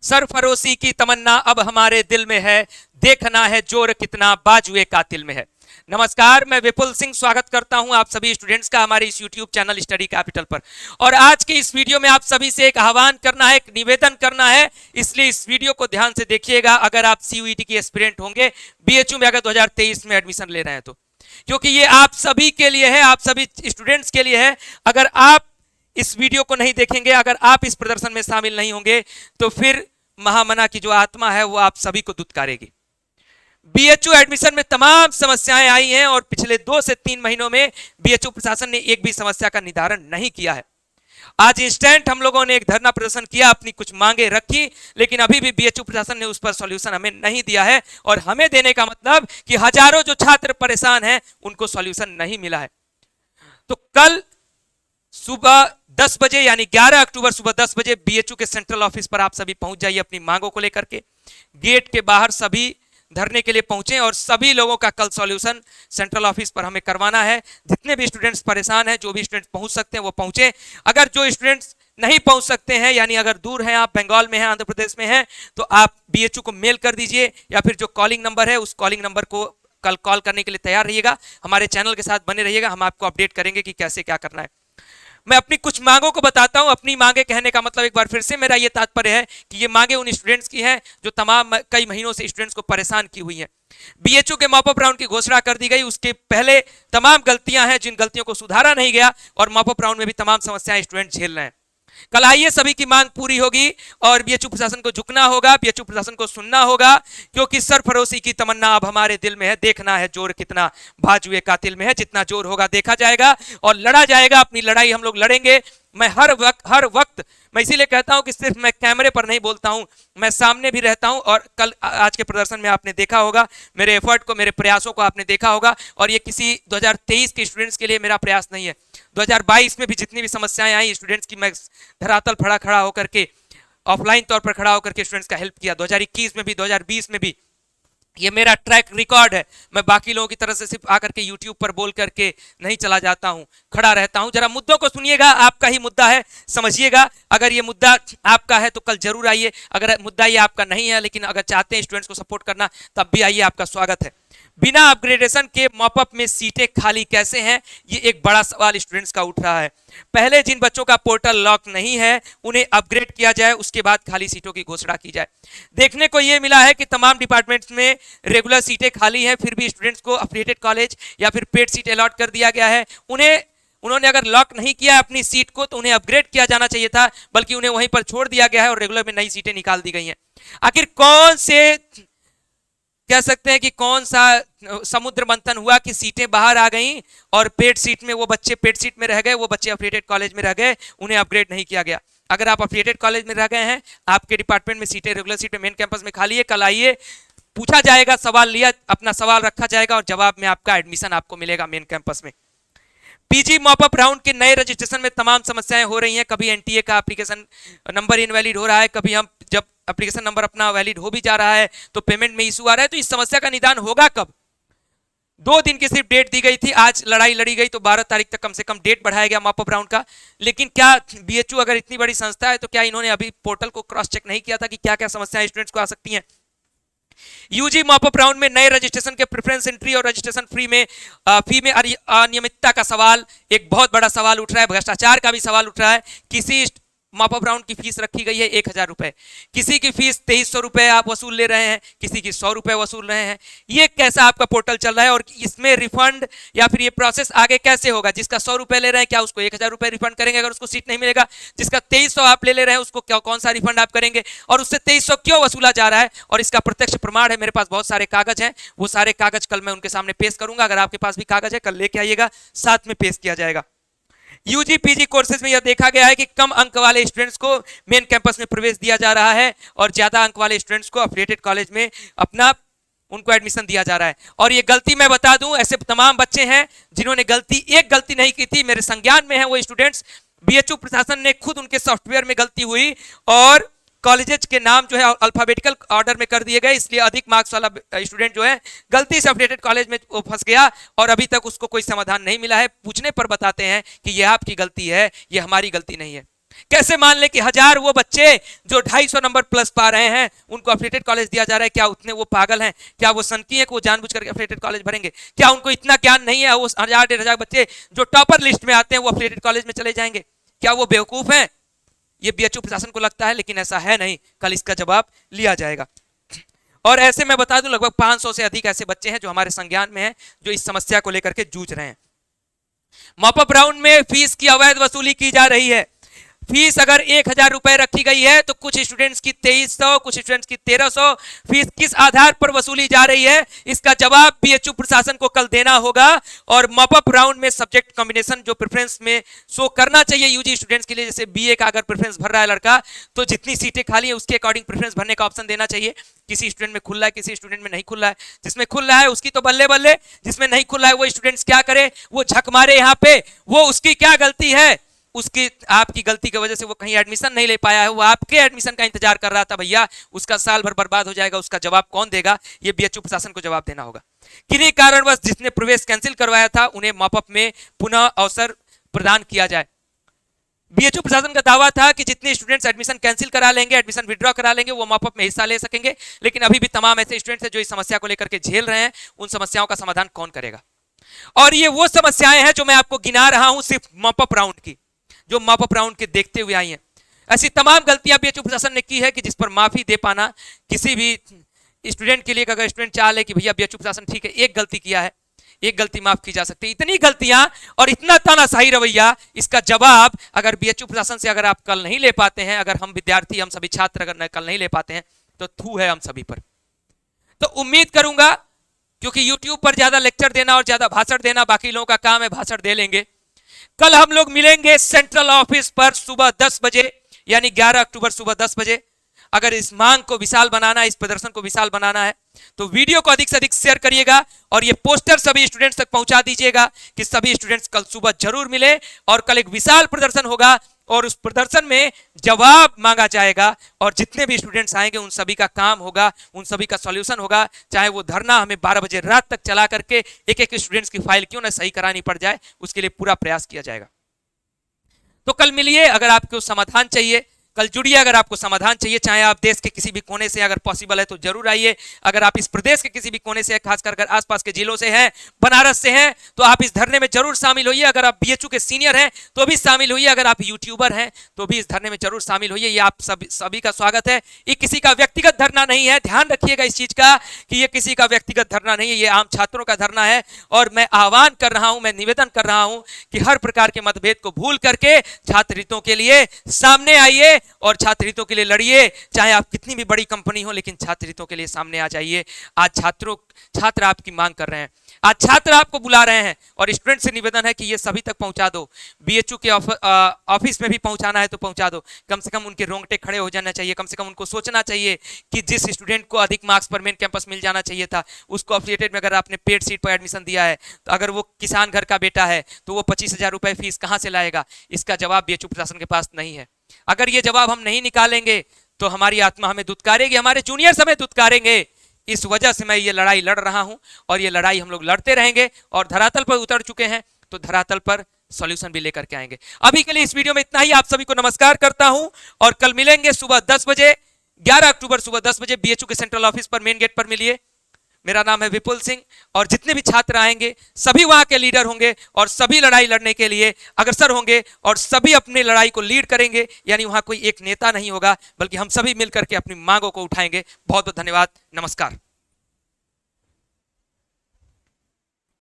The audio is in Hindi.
सरफरोशी की तमन्ना अब हमारे दिल में है, देखना है जोर कितना बाजुए कातिल में है। नमस्कार, मैं विपुल सिंह स्वागत करता हूं आप सभी स्टूडेंट्स का हमारे इस YouTube चैनल स्टडी कैपिटल पर। और आज के इस वीडियो में आप सभी से एक आह्वान करना है, एक निवेदन करना है, इसलिए इस वीडियो को ध्यान से देखिएगा। अगर आप CUET के एस्पिरेंट होंगे, BHU में अगर 2023 में एडमिशन ले रहे हैं तो, क्योंकि ये आप सभी के लिए है, आप सभी स्टूडेंट्स के लिए है। अगर आप इस वीडियो को नहीं देखेंगे, अगर आप इस प्रदर्शन में शामिल नहीं होंगे, तो फिर महामना की जो आत्मा है वो आप सभी को दुत्कारेगी। BHU एडमिशन में तमाम समस्याएं आई हैं और पिछले 2 से 3 महीनों में BHU प्रशासन ने एक भी समस्या का निदान नहीं किया है। आज इंस्टेंट हम लोगों ने एक धरना प्रदर्शन किया, अपनी कुछ मांगे रखी, लेकिन अभी भी BHU प्रशासन ने उस पर सॉल्यूशन हमें नहीं दिया है। और हमें देने का मतलब कि हजारों जो छात्र परेशान हैं उनको सॉल्यूशन नहीं मिला है। तो कल सुबह 10 बजे यानी 11 अक्टूबर सुबह 10 बजे BHU के सेंट्रल ऑफिस पर आप सभी पहुंच जाइए अपनी मांगों को लेकर के। गेट के बाहर सभी धरने के लिए पहुंचे और सभी लोगों का कल सॉल्यूशन सेंट्रल ऑफिस पर हमें करवाना है। जितने भी स्टूडेंट्स परेशान हैं, जो भी स्टूडेंट्स पहुंच सकते हैं वो पहुंचे। अगर जो स्टूडेंट्स नहीं पहुंच सकते हैं, यानी अगर दूर हैं, आप बंगाल में हैं, आंध्र प्रदेश में हैं, तो आप BHU को मेल कर दीजिए, या फिर जो कॉलिंग नंबर है उस कॉलिंग नंबर को कल कॉल करने के लिए तैयार रहिएगा। हमारे चैनल के साथ बने रहिएगा, हम आपको अपडेट करेंगे कि कैसे क्या करना है। मैं अपनी कुछ मांगों को बताता हूं। अपनी मांगे कहने का मतलब एक बार फिर से मेरा ये तात्पर्य है कि ये मांगे उन स्टूडेंट्स की हैं जो तमाम कई महीनों से स्टूडेंट्स को परेशान की हुई हैं। BHU के मॉपअप राउंड की घोषणा कर दी गई, उसके पहले तमाम गलतियां हैं जिन गलतियों को सुधारा नहीं गया, और मॉपअप राउंड में भी तमाम समस्याएं स्टूडेंट झेल रहे हैं। कल आइए, सभी की मांग पूरी होगी और BHU प्रशासन को झुकना होगा, BHU प्रशासन को सुनना होगा, क्योंकि सरफरोशी की तमन्ना अब हमारे दिल में है, देखना है जोर कितना बाजुए कातिल में है। जितना जोर होगा देखा जाएगा और लड़ा जाएगा। अपनी लड़ाई हम लोग लड़ेंगे। मैं हर वक्त मैं इसीलिए कहता हूं कि सिर्फ मैं कैमरे पर नहीं बोलता हूं, मैं सामने भी रहता हूं। और कल आज के प्रदर्शन में आपने देखा होगा मेरे एफर्ट को, मेरे प्रयासों को आपने देखा होगा। और ये किसी 2023 के स्टूडेंट्स के लिए मेरा प्रयास नहीं है। 2022 में भी जितनी भी समस्याएं आई स्टूडेंट्स की, मैं धरातल खड़ा होकर के, ऑफलाइन तौर पर खड़ा होकर के स्टूडेंट्स का हेल्प किया। 2021 में भी, 2020 में भी ये मेरा ट्रैक रिकॉर्ड है। मैं बाकी लोगों की तरह से सिर्फ आकर के YouTube पर बोल करके नहीं चला जाता हूं, खड़ा रहता हूं। जरा मुद्दों को सुनिएगा, आपका ही मुद्दा है, समझिएगा। अगर ये मुद्दा आपका है तो कल जरूर आइए। अगर मुद्दा ये आपका नहीं है, लेकिन अगर चाहते हैं स्टूडेंट्स को सपोर्ट करना, तब भी आइए, आपका स्वागत है। बिना अपग्रेडेशन के मॉपअप में सीटें खाली कैसे हैं, ये एक बड़ा सवाल स्टूडेंट्स का उठ रहा है। पहले जिन बच्चों का पोर्टल लॉक नहीं है उन्हें अपग्रेड किया जाए, उसके बाद खाली सीटों की घोषणा की जाए। देखने को यह मिला है कि तमाम डिपार्टमेंट्स में रेगुलर सीटें खाली हैं, फिर भी स्टूडेंट्स को अफिलिएटेड कॉलेज या फिर पेड सीट अलॉट कर दिया गया है। उन्होंने अगर लॉक नहीं किया अपनी सीट को तो उन्हें अपग्रेड किया जाना चाहिए था, बल्कि उन्हें वहीं पर छोड़ दिया गया है और रेगुलर में नई सीटें निकाल दी गई हैं। आखिर कौन से कह सकते हैं कि कौन सा समुद्र मंथन हुआ कि सीटें बाहर आ गईं और पेड सीट में वो बच्चे पेड सीट में रह गए, वो बच्चे अफिलिएटेड कॉलेज में रह गए, उन्हें अपग्रेड नहीं किया गया। अगर आप अफिलिएटेड कॉलेज में रह गए हैं, आपके डिपार्टमेंट में सीटें रेगुलर सीट में मेन कैंपस में खाली है, कल आइए, पूछा जाएगा, सवाल लिया, अपना सवाल रखा जाएगा और जवाब में आपका एडमिशन आपको मिलेगा मेन कैंपस में। PG मॉपअप राउंड के नए रजिस्ट्रेशन में तमाम समस्याएं हो रही हैं। कभी NTA का एप्लीकेशन नंबर इनवैलिड हो रहा है, कभी हम जब एप्लीकेशन नंबर अपना वैलिड हो भी जा रहा है तो पेमेंट में इशू आ रहा है। तो इस समस्या का निदान होगा कब? 2 दिन की सिर्फ डेट दी गई थी, आज लड़ाई लड़ी गई तो 12 तारीख तक कम से कम डेट बढ़ाया गया मॉपअप राउंड का। लेकिन क्या BHU अगर इतनी बड़ी संस्था है तो क्या इन्होंने अभी पोर्टल को क्रॉस चेक नहीं किया था कि क्या क्या समस्याएं स्टूडेंट्स को आ सकती हैं? UG मॉपअप राउंड में नए रजिस्ट्रेशन के प्रेफरेंस एंट्री और रजिस्ट्रेशन फी में अनियमितता का सवाल एक बहुत बड़ा सवाल उठ रहा है। भ्रष्टाचार का भी सवाल उठ रहा है। किसी मॉपअप राउंड की फीस रखी गई है 1000 रुपए, किसी की फीस 2300 रुपए आप वसूल ले रहे हैं, किसी की 100 रुपए वसूल रहे हैं। ये कैसा आपका पोर्टल चल रहा है और इसमें रिफंड या फिर ये प्रोसेस आगे कैसे होगा? जिसका 100 रुपए ले रहे हैं क्या उसको 1000 रुपए रिफंड करेंगे अगर उसको सीट नहीं मिलेगा? जिसका 2300 आप ले रहे हैं उसको कौन सा रिफंड आप करेंगे? और उससे 2300 क्यों वसूला जा रहा है? और इसका प्रत्यक्ष प्रमाण है, मेरे पास बहुत सारे कागज हैं, वो सारे कागज कल मैं उनके सामने पेश करूंगा। अगर आपके पास भी कागज है कल लेके आइएगा, साथ में पेश किया जाएगा। UG PG कोर्सेज में यह देखा गया है कि कम अंक वाले स्टूडेंट्स को मेन कैंपस में प्रवेश दिया जा रहा है और ज्यादा अंक वाले स्टूडेंट्स को अफिलिएटेड कॉलेज में उनको एडमिशन दिया जा रहा है। और ये गलती मैं बता दूं, ऐसे तमाम बच्चे हैं जिन्होंने एक गलती नहीं की थी, मेरे संज्ञान में है वो स्टूडेंट्स। BHU प्रशासन ने खुद उनके सॉफ्टवेयर में गलती हुई और कॉलेजेस के नाम जो है अल्फाबेटिकल ऑर्डर में कर दिए गए, इसलिए अधिक मार्क्स वाला स्टूडेंट जो है गलती से अफिलिएटेड कॉलेज में वो फंस गया और अभी तक उसको कोई समाधान नहीं मिला है। पूछने पर बताते हैं कि ये आपकी गलती है, ये हमारी गलती नहीं है। कैसे मान लें कि 1000 वो बच्चे जो 250 नंबर प्लस पा रहे हैं उनको अफिलिएटेड कॉलेज दिया जा रहा है? क्या उतने वो पागल हैं? क्या वो सनकी है कि वो जानबूझ करके अफिलिएटेड कॉलेज भरेंगे? क्या उनको इतना ज्ञान नहीं है वो 1000-1500 बच्चे जो टॉपर लिस्ट में आते हैं वो अफिलिएटेड कॉलेज में चले जाएंगे? क्या वो बेवकूफ हैं? ये बीएचयू प्रशासन को लगता है, लेकिन ऐसा है नहीं। कल इसका जवाब लिया जाएगा। और ऐसे मैं बता दूं लगभग 500 से अधिक ऐसे बच्चे हैं जो हमारे संज्ञान में हैं, जो इस समस्या को लेकर के जूझ रहे हैं। मॉपअप राउंड में फीस की अवैध वसूली की जा रही है। फीस अगर 1000 रुपए रखी गई है तो कुछ स्टूडेंट्स की 2300, कुछ स्टूडेंट्स की 1300। फीस किस आधार पर वसूली जा रही है, इसका जवाब बीएचयू प्रशासन को कल देना होगा। और मॉपअप राउंड में सब्जेक्ट कॉम्बिनेशन जो प्रेफरेंस में शो करना चाहिए यूजी स्टूडेंट्स के लिए, जैसे बीए का अगर प्रेफरेंस भर रहा है लड़का तो जितनी सीटें खाली है उसके अकॉर्डिंग प्रेफरेंस भरने का ऑप्शन देना चाहिए। किसी स्टूडेंट में खुल रहा है, किसी स्टूडेंट में नहीं खुल रहा है। जिसमें खुल रहा है उसकी तो बल्ले बल्ले, जिसमें नहीं खुल रहा है वो स्टूडेंट्स क्या करे, वो झक मारे यहाँ पे। वो उसकी क्या गलती है? उसकी आपकी गलती की वजह से वो कहीं एडमिशन नहीं ले पाया है, वो आपके एडमिशन का इंतजार कर रहा था भैया। उसका साल भर बर्बाद हो जाएगा। उसका जवाब कौन देगा? ये बीएचयू प्रशासन को जवाब देना होगा। किन्हीं कारणवश जिसने प्रवेश कैंसिल करवाया था उन्हें मॉपअप में पुनः अवसर प्रदान किया जाए। बीएचयू प्रशासन का दावा था कि जितने स्टूडेंट्स एडमिशन कैंसिल करा लेंगे, एडमिशन विड्रॉ करा लेंगे, वो मॉपअप में हिस्सा ले सकेंगे। लेकिन अभी भी तमाम ऐसे स्टूडेंट्स हैं जो इस समस्या को लेकर के झेल रहे हैं। उन समस्याओं का समाधान कौन करेगा? और ये वो समस्याएं हैं जो मैं आपको गिना रहा हूं सिर्फ मॉपअप राउंड की, जो मॉपअप राउंड के देखते हुए आई हैं। ऐसी तमाम गलतियां बीएचयू प्रशासन ने की है कि जिस पर माफी दे पाना किसी भी स्टूडेंट के लिए, अगर स्टूडेंट चाह ले कि भैया बीएचयू प्रशासन ठीक है एक गलती किया है, एक गलती माफ की जा सकती है। इतनी गलतियां और इतना तानाशाही रवैया, इसका जवाब अगर बीएचयू प्रशासन से अगर आप कल नहीं ले पाते हैं, अगर हम विद्यार्थी, हम सभी छात्र अगर कल नहीं ले पाते हैं तो थू है हम सभी पर। तो उम्मीद करूंगा, क्योंकि यूट्यूब पर ज्यादा लेक्चर देना और ज्यादा भाषण देना बाकी लोगों का काम है, भाषण दे लेंगे। कल हम लोग मिलेंगे सेंट्रल ऑफिस पर सुबह 10 बजे, यानी 11 अक्टूबर सुबह 10 बजे। अगर इस मांग को विशाल बनाना है, इस प्रदर्शन को विशाल बनाना है, तो वीडियो को अधिक से अधिक शेयर करिएगा और ये पोस्टर सभी स्टूडेंट्स तक पहुंचा दीजिएगा कि सभी स्टूडेंट्स कल सुबह जरूर मिले। और कल एक विशाल प्रदर्शन होगा और उस प्रदर्शन में जवाब मांगा जाएगा और जितने भी स्टूडेंट्स आएंगे उन सभी का काम होगा, उन सभी का सॉल्यूशन होगा। चाहे वो धरना हमें 12 बजे रात तक चला करके एक एक स्टूडेंट्स की फाइल क्यों ना सही करानी पड़ जाए, उसके लिए पूरा प्रयास किया जाएगा। तो कल मिलिए। अगर आपको समाधान चाहिए कल जुड़िए। अगर आपको समाधान चाहिए, चाहे आप देश के किसी भी कोने से, अगर पॉसिबल है तो जरूर आइए। अगर आप इस प्रदेश के किसी भी कोने से, खासकर अगर आसपास के जिलों से हैं, बनारस से हैं, तो आप इस धरने में जरूर शामिल होइए। अगर आप बीएचयू के सीनियर हैं तो भी शामिल होइए। अगर आप यूट्यूबर हैं तो भी इस धरने में जरूर शामिल होइए। ये आप सभी का स्वागत है। ये किसी का व्यक्तिगत धरना नहीं है, ध्यान रखिएगा इस चीज का कि ये किसी का व्यक्तिगत धरना नहीं है, ये आम छात्रों का धरना है। और मैं आह्वान कर रहा हूं, मैं निवेदन कर रहा हूं कि हर प्रकार के मतभेद को भूल करके छात्र हितों के लिए सामने आइए और छात्र हितों के लिए लड़िए। चाहे आप कितनी भी बड़ी कंपनी हो, लेकिन छात्र हितों के लिए सामने आ जाइए। आज छात्र आपकी मांग कर रहे हैं, आज छात्र आपको बुला रहे हैं और स्टूडेंट से निवेदन है कि ये सभी तक पहुंचा दो। बीएचयू के ऑफिस में भी पहुंचाना है तो पहुंचा दो। कम से कम उनके रोंगटे खड़े हो जाना चाहिए। कम से कम उनको सोचना चाहिए कि जिस स्टूडेंट को अधिक मार्क्स पर मेन कैंपस मिल जाना चाहिए था, उसको अफिलिएटेड में अगर आपने पेड सीट पर एडमिशन दिया है, तो अगर वो किसान घर का बेटा है तो वो 25,000 रुपए फीस कहां से लाएगा? इसका जवाब बीएचयू प्रशासन के पास नहीं है। अगर ये जवाब हम नहीं निकालेंगे तो हमारी आत्मा हमें दुत्कारेगी, हमारे जूनियर्स हमें दुत्कारेंगे। इस वजह से मैं ये लड़ाई लड़ रहा हूं और ये लड़ाई हम लोग लड़ते रहेंगे और धरातल पर उतर चुके हैं तो धरातल पर सॉल्यूशन भी लेकर के आएंगे। अभी के लिए इस वीडियो में इतना ही। आप सभी को नमस्कार करता हूं और कल मिलेंगे सुबह 10 बजे, 11 अक्टूबर सुबह 10 बजे बीएचयू के सेंट्रल ऑफिस पर, मेन गेट पर मिलिए। मेरा नाम है विपुल सिंह और जितने भी छात्र आएंगे सभी वहां के लीडर होंगे और सभी लड़ाई लड़ने के लिए अग्रसर होंगे और सभी अपनी लड़ाई को लीड करेंगे। यानी वहां कोई एक नेता नहीं होगा, बल्कि हम सभी मिलकर के अपनी मांगों को उठाएंगे। बहुत बहुत धन्यवाद। नमस्कार।